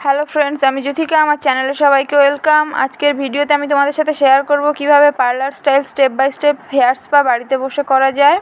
Hello friends, আমি জ্যোতিকা। আমার চ্যানেলে সবাইকে ওয়েলকাম। আজকের ভিডিওতে আমি তোমাদের সাথে শেয়ার করব কিভাবে parlour style step by step hair spa বাড়িতে বসে করা যায়।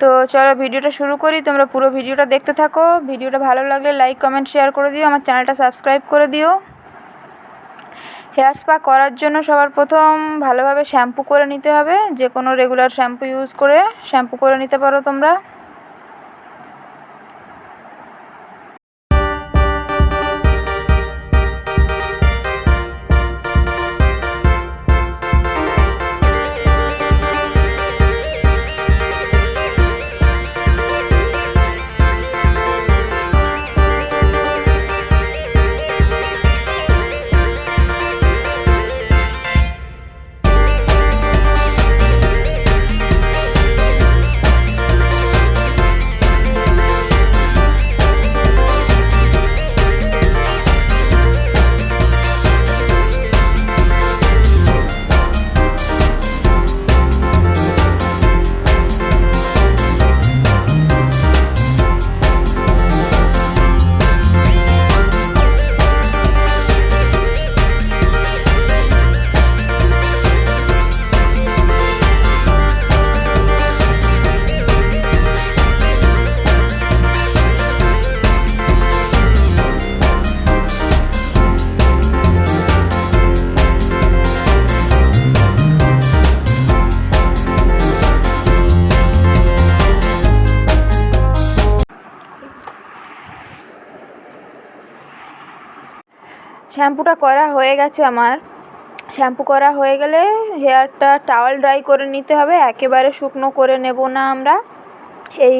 তো চলো ভিডিওটা শুরু করি। তোমরা পুরো ভিডিওটা দেখতে থাকো। ভিডিওটা ভালো লাগলে লাইক কমেন্ট শেয়ার করে দিও, আমার চ্যানেলটা সাবস্ক্রাইব করে দিও। হেয়ার স্পা করার জন্য সবার প্রথম ভালোভাবে শ্যাম্পু করে নিতে হবে। যে কোনো রেগুলার শ্যাম্পু ইউজ করে শ্যাম্পু করে নিতে পারো তোমরা। শ্যাম্পুটা করা হয়ে গেছে আমার। শ্যাম্পু করা হয়ে গেলে হেয়ারটা টাওয়াল ড্রাই করে নিতে হবে, একেবারে শুকনো করে নেব না আমরা। এই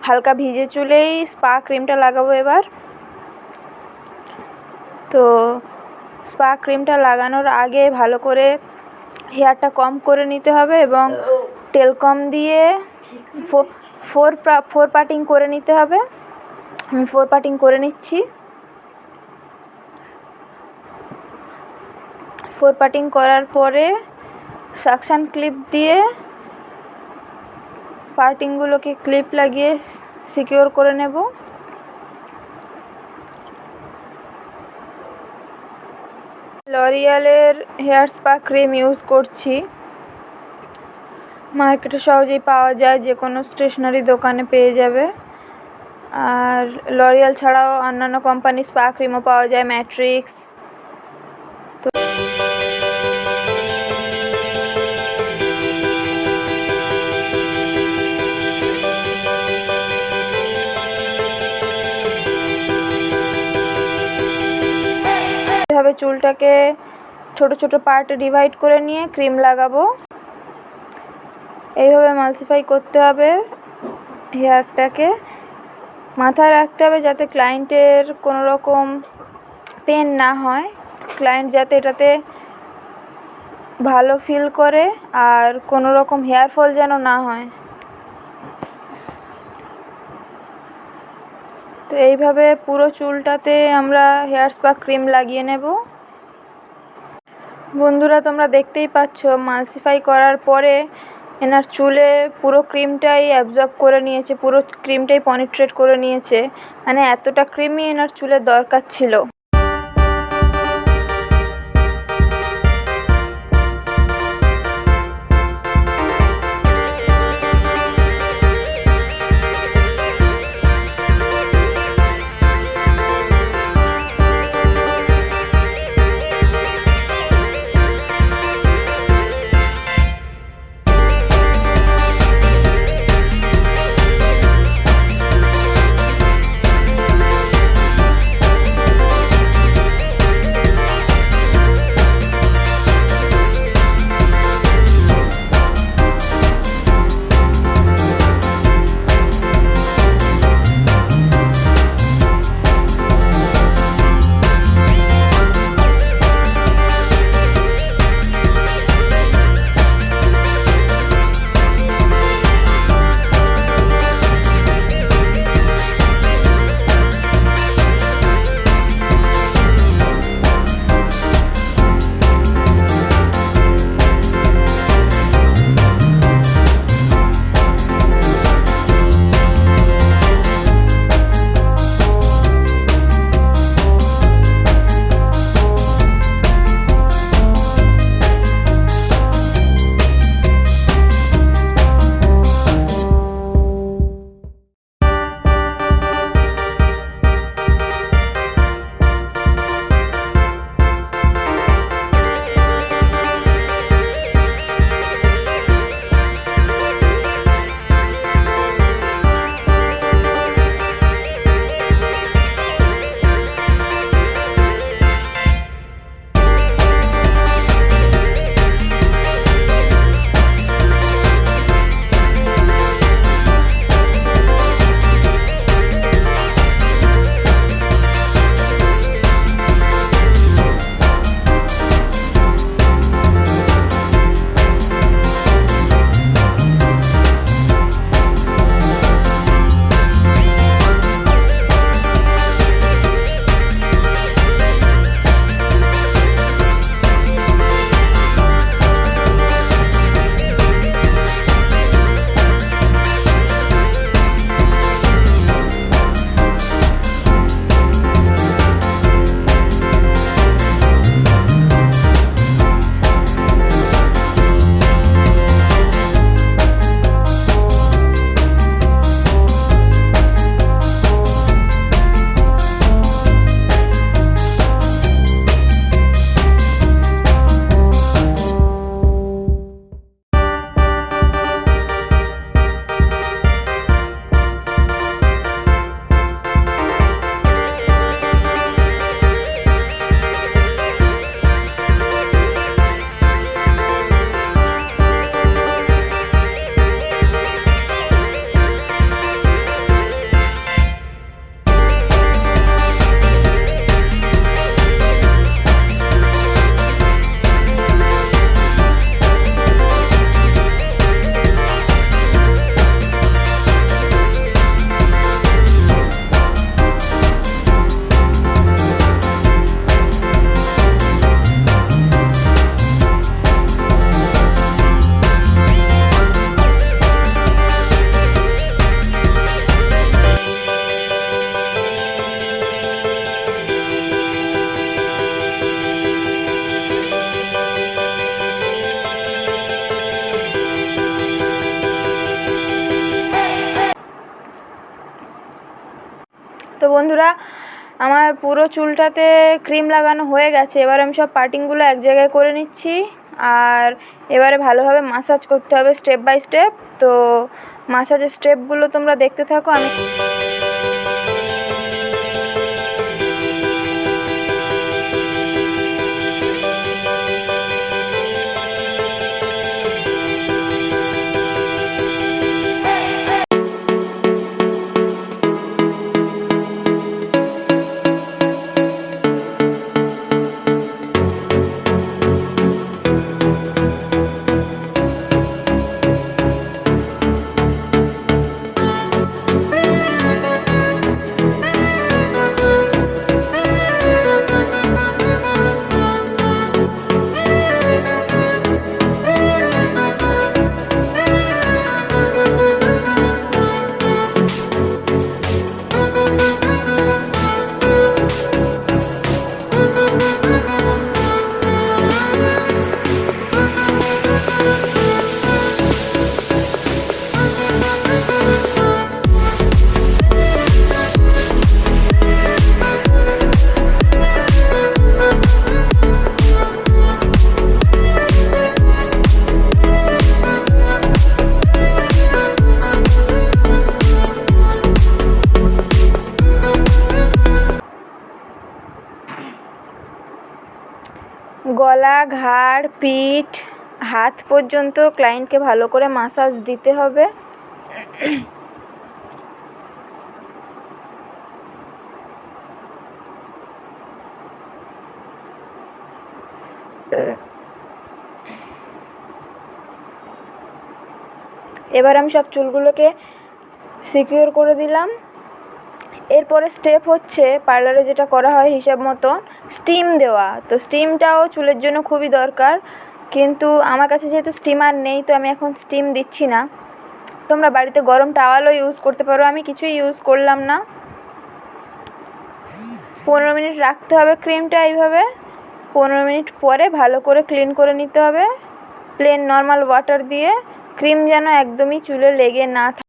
হালকা ভিজে চুলেই স্পা ক্রিমটা লাগাবো এবার। তো স্পা ক্রিমটা লাগানোর আগে ভালো করে হেয়ারটা কম করে নিতে হবে এবং তেল কম দিয়ে ফোর পার্টিং করে নিতে হবে। আমি ফোর পার্টিং করে নিচ্ছি। ফোর পার্টিং করার পরে সাকশান ক্লিপ দিয়ে পার্টিংগুলোকে ক্লিপ লাগিয়ে সিকিউর করে নেব। লরিয়ালের হেয়ার স্পা ক্রিম ইউজ করছি। মার্কেটে সহজেই পাওয়া যায়, যে কোনো স্টেশনারি দোকানে পেয়ে যাবে। আর লরিয়াল ছাড়াও অন্যান্য কোম্পানির স্পা ক্রিমও পাওয়া যায়, ম্যাট্রিক্স। এভাবে চুলটাকে ছোট ছোট পার্টে ডিভাইড করে নিয়ে ক্রিম লাগাবো। এইভাবে মালসিফাই করতে হবে হেয়ারটাকে। মাথায় রাখতে হবে যাতে ক্লায়েন্টের কোনো রকম পেন না হয়, ক্লায়েন্ট যাতে এটাতে ভালো ফিল করে আর কোনো রকম হেয়ার ফল যেন না হয়। তো এইভাবে পুরো চুলটাতে আমরা হেয়ার স্পা ক্রিম লাগিয়ে নেব। বন্ধুরা, তোমরা দেখতেই পাচ্ছ মালসিফাই করার পরে এনার চুলে পুরো ক্রিমটাই অ্যাবজর্ব করে নিয়েছে, পুরো ক্রিমটাই পেনিট্রেট করে নিয়েছে। মানে এতটা ক্রিমই এনার চুলের দরকার ছিল। আমার পুরো চুলটাতে ক্রিম লাগানো হয়ে গেছে। এবার আমি সব পার্টিংগুলো এক জায়গায় করে নিচ্ছি, আর এবারে ভালোভাবে মাসাজ করতে হবে স্টেপ বাই স্টেপ। তো মাসাজের স্টেপগুলো তোমরা দেখতে থাকো। আমি গলা, ঘাড়, পিঠ, হাত পর্যন্ত ক্লায়েন্টকে ভালো করে মাসাজ দিতে হবে। এবার আমি সব চুলগুলোকে সিকিউর করে দিলাম। এরপরে স্টেপ হচ্ছে পার্লারে যেটা করা হয় হিসাব মতো স্টিম দেওয়া। তো স্টিমটাও চুলের জন্য খুবই দরকার, কিন্তু আমার কাছে যেহেতু স্টিমার নেই তো আমি এখন স্টিম দিচ্ছি না। তোমরা বাড়িতে গরম টাওয়ালও ইউজ করতে পারো, আমি কিছুই ইউজ করলাম না। 15 মিনিট রাখতে হবে ক্রিমটা এইভাবে। 15 মিনিট পরে ভালো করে ক্লিন করে নিতে হবে প্লেন নর্মাল ওয়াটার দিয়ে। ক্রিম যেন একদমই চুলে লেগে না থাকে।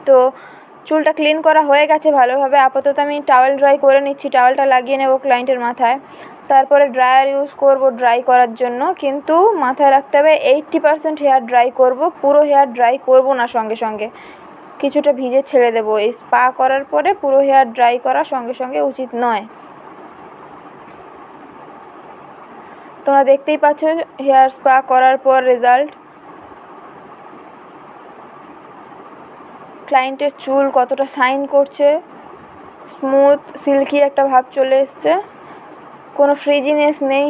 তো চুলটা ক্লিন করা হয়ে গেছে ভালোভাবে। আপাতত আমি টাওয়েল ড্রাই করে নিচ্ছি, টাওয়েলটা লাগিয়ে নেব ক্লায়েন্টের মাথায়। তারপরে ড্রায়ার ইউজ করব ড্রাই করার জন্য, কিন্তু মাথায় রাখতে হবে 80% হেয়ার ড্রাই করব, পুরো হেয়ার ড্রাই করব না সঙ্গে সঙ্গে, কিছুটা ভিজে ছেড়ে দেব। এই স্পা করার পরে পুরো হেয়ার ড্রাই করা সঙ্গে সঙ্গে উচিত নয়। তোমরা দেখতেই পাচ্ছ হেয়ার স্পা করার পর রেজাল্ট। ক্লায়েন্টের চুল কতটা শাইন করছে, স্মুথ সিল্কি একটা ভাব চলে এসছে, কোনো ফ্রিজিনেস নেই।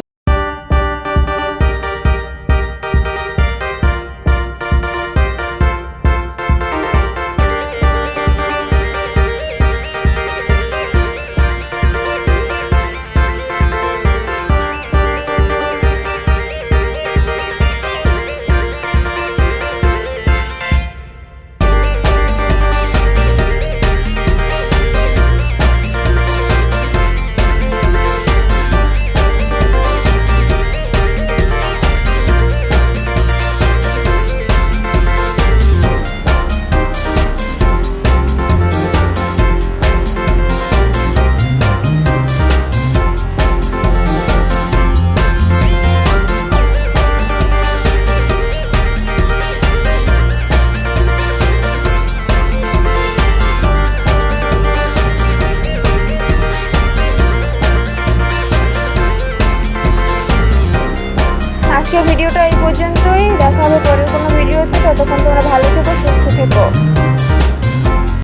আজকের ভিডিওটা এই পর্যন্তই, দেখা হবে পরের কোনো ভিডিওতে। ততক্ষণ তোমরা ভালো থেকো, সুস্থ থেকো।